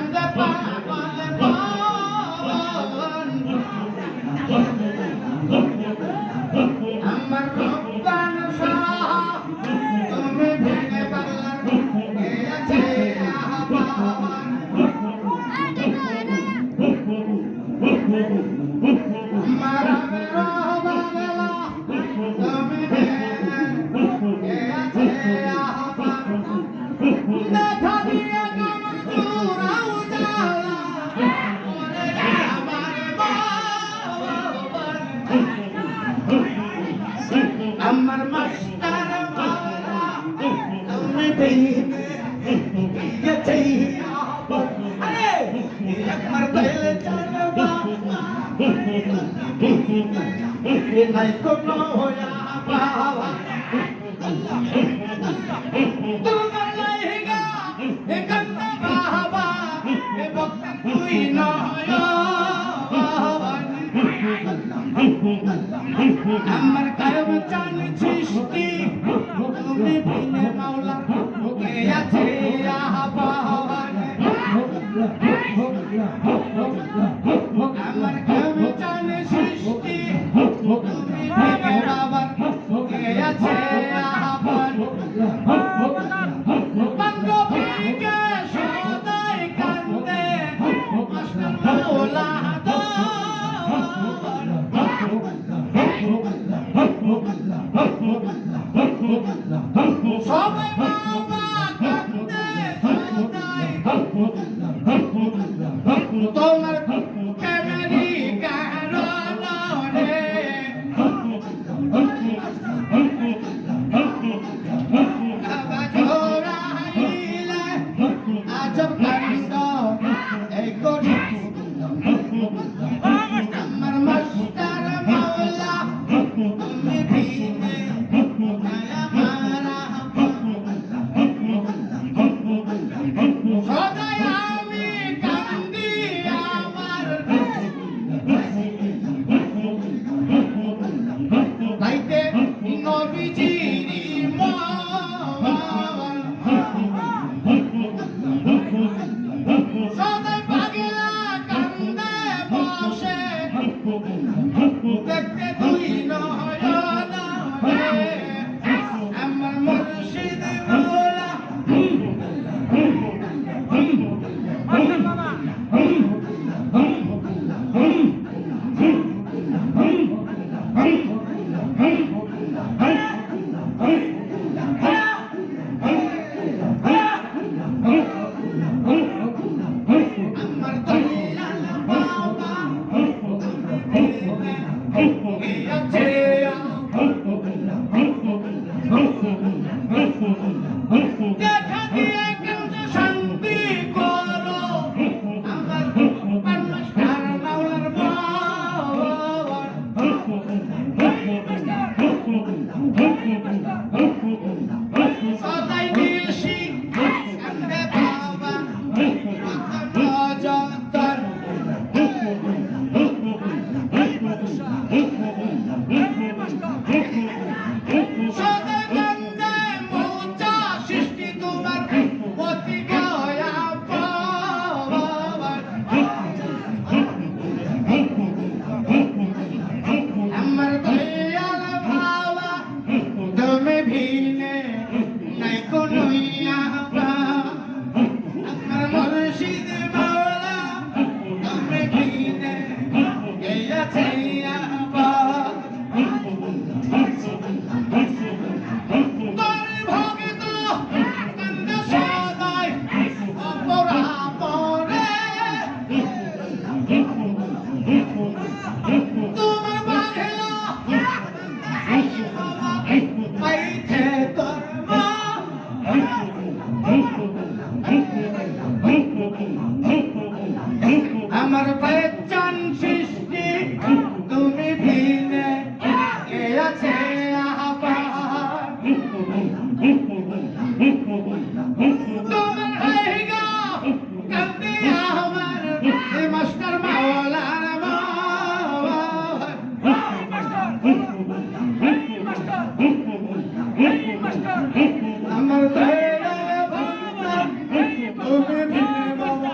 কান্দে পাগলে মন আমার রব্বান শাহ তুমি ভেঙে পাগলার গেছে আহ্বান আমার রহমানেলা তুমি ভেঙে গেছে আহ্বান দেখা দিয়ে কেমন চূড়াও জ্বালা ওরে আমার আমার মাস্টার মারা তুমি ভেঙে গেছে আহ্বান আরে একবার তাইলে জানবা নাই কোনো হইয়া বাবা তোমার লাইগা এ কান্না বাবা এ ভক্ত তুই নয় আমার কায়ম চান সৃষ্টি তুমি বিনে মাওলা কে আছে আহ্বান আমার কায়ম চান সৃষ্টি তুমি বিনে বাবা কে আছে আহ্বান বান্ধবীকে সদাই কান্দে মাস্টার মাওলা সবাই বাবা কান্দে সদাই তোমার কেমেরি কারণে বাবা জোড়াইলে আজব কাণ্ড এই করি আমার মাস্টার মাওলা তুমি ভিনে সদাই আমি কান্দি আমার লাইতে নবীজির সদাই পাগলা কান্দে বসে দেখতে তুই নয়না আমার মুর্শিদ মাওলা আমার দয়াল বাবা গিয়েছে দেখা দিয়ে কেমন শান্তি করো আমার মাস্টার মাওলার সদাই নিশি কান্দে বাবা যন্তর সদাই কান্দে মোচা সৃষ্টি তোমার পতি গয়া পাওয়ার আমার দয়াল বাবা তুমি ভিনে নাই কোনো ইয়াবা আমার মুর্শিদ মাওলা তুমি ভিনে গেছে ইয়াবা তোর ভক্ত কান্দে সদাই অপরাপরে তোমার বাঘেলা পাইতে কর্ম আমার পেছন সৃষ্টি তুমি ভিনে কে আছে আহ্বান তোমার আইগা কান্দে আমার মাস্টার মাওলার আমার দয়াল বাবা তুমি ভিনে বাবা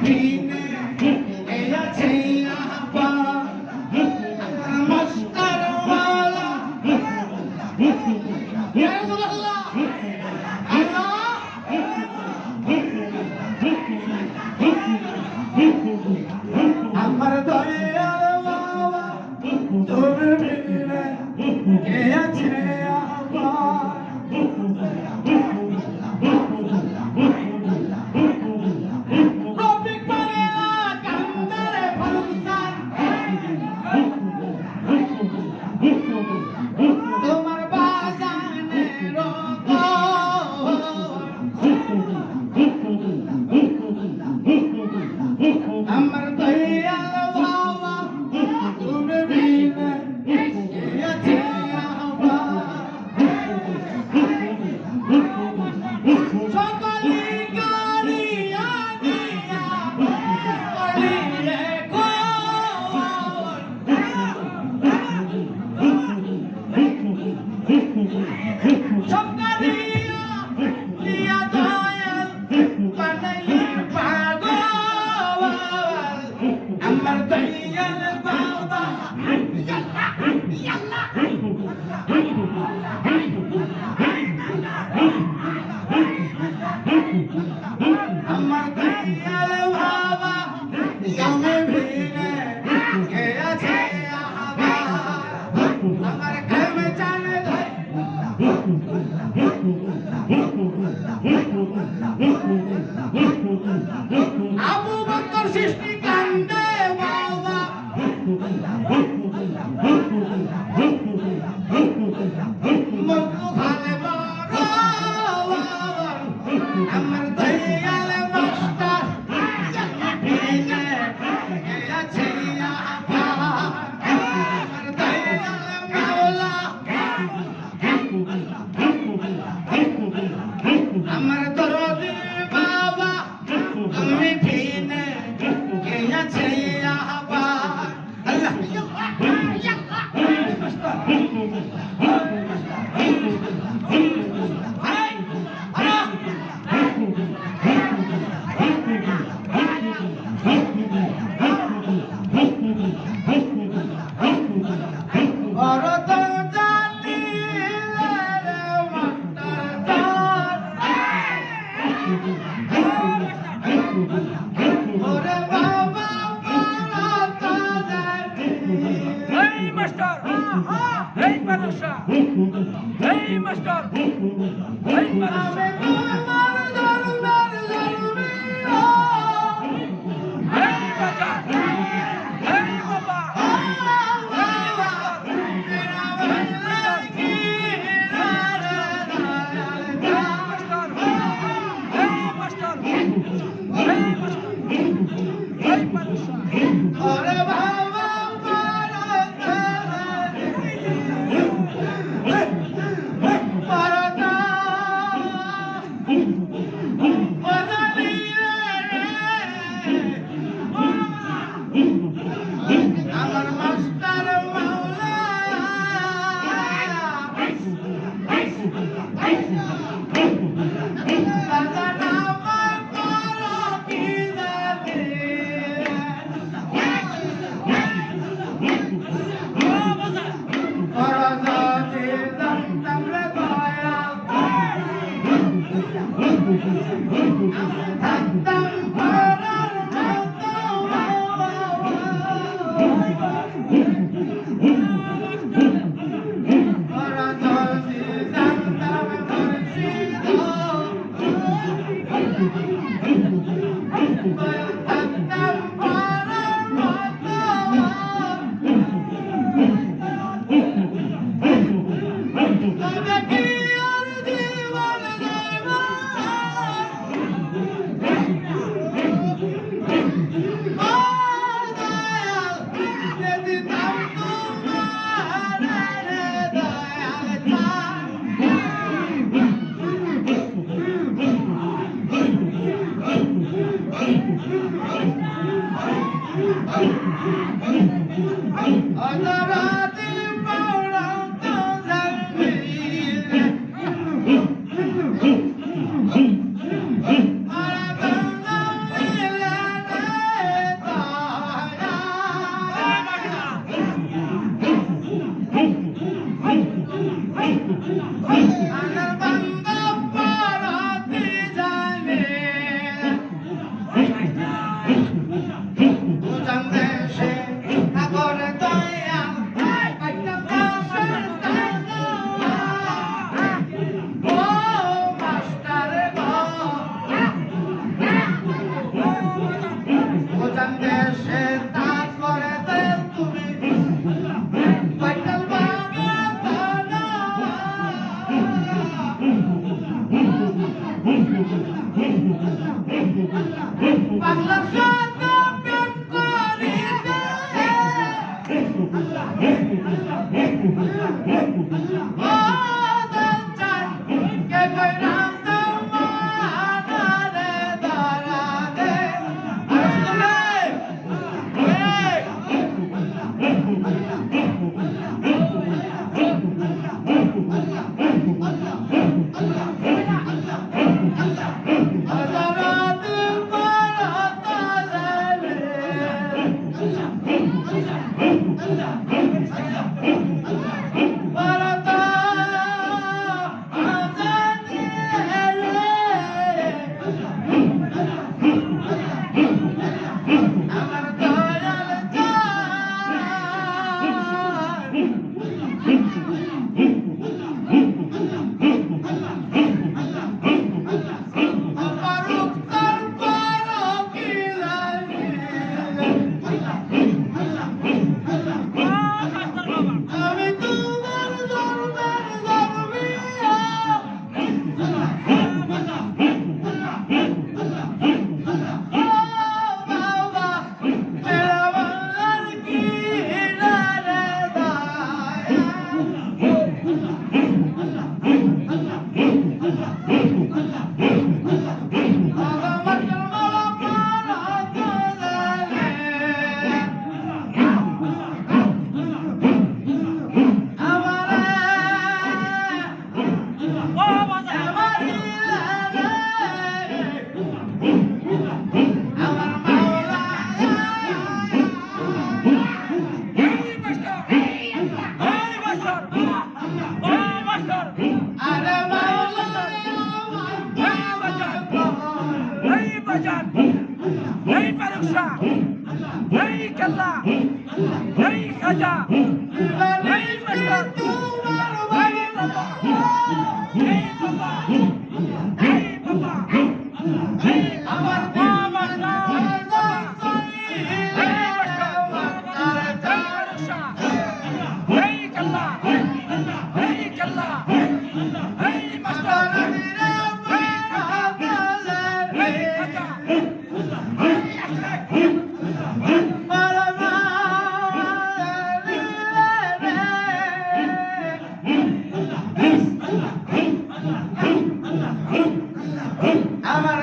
ভিনে কে আছে আবার মাস্টার মাওলা ইয়া রাসূলুল্লাহ আল্লাহ আমার দয়াল বাবা তুমি ভিনে কে আছে আবার তোমার বাজানে আমার দয়াল বাবা তুমি বিনা গেছে সকলি করিয়া দিয়া করিলে সকলিয়া দিয়া দয়াল বানাইলি পাগল আমার দয়াল বাবা ইয়াল্লাহ আমার দয়াল বাবা তুমি ভিনে কে আছে আমার খেমে জানে ধরে আবু বকর সৃষ্টি কান্দে বাবা মকু খালে বড় আমার দয়াল মাস্টার ভিনে কে আছে আমার দয়াল মাওলা আমার দরদি বাবা তুমি ভিনে কে আছে আবার আল্লাহ বড় জানি ওরে বাবা এই মাস্টার এই মানুষা এই মাস্টার এই মানুষা এই বাবা এই বাবা ওরে বাবা আমার মাস্টার মাওলা সে তারপরে তুমি পয়টাল বাগে তারা বাংলার সাথে প্রেম করিতে ও দল চাই কে কই নাম তোমারে দাঁড়া দে আমার দয়াল আমার উত্তর পারো কি লাগে আমি তোমার দরবার দরবিয়া বাবা মেরা বাংলার কি রে দায়া नहीं परीक्षा नहीं कल्ला नहीं खजा नहीं मस्टर नहीं बाबा नहीं बाबा नहीं बाबा नहीं আমার बाबा नहीं कल्ला नहीं कल्ला नहीं मस्टर नहीं खजा আমার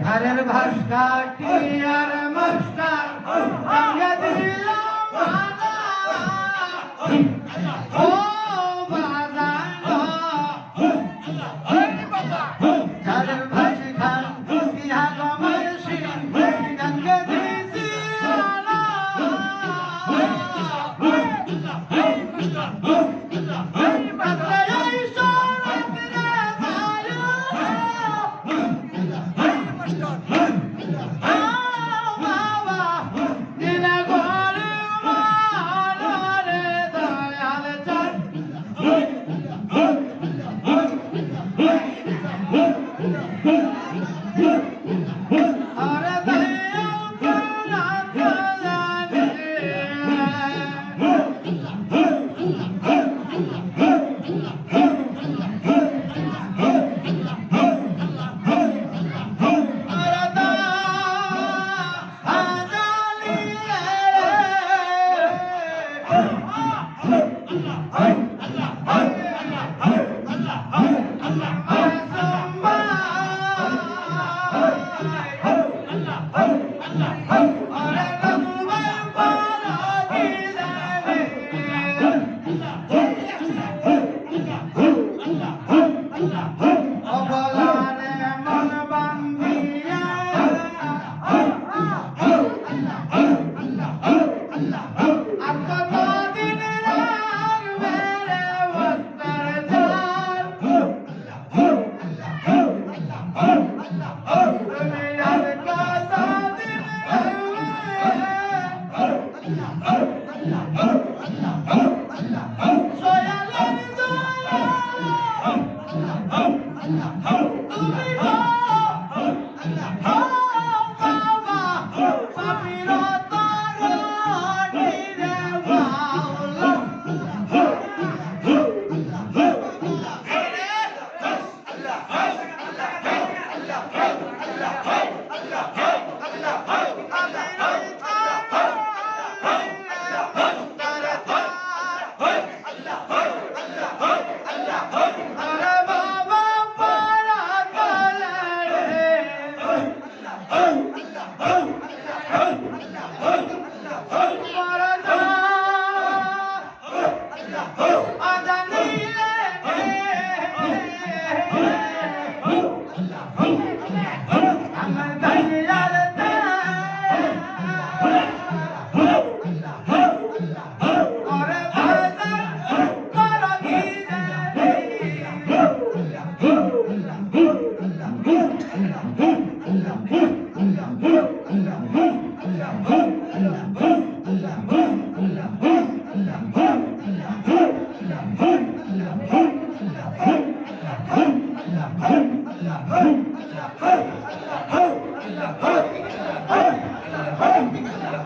ঘরের ভাষা কি আর মাস্টার ভাঙে দিলাম মালা। ও বাজানো ঘরের ভাষা খান ইহা গমের সিং গঙ্গে দিছি আলা। বাদলে এই শরৎ রে ভালো Allah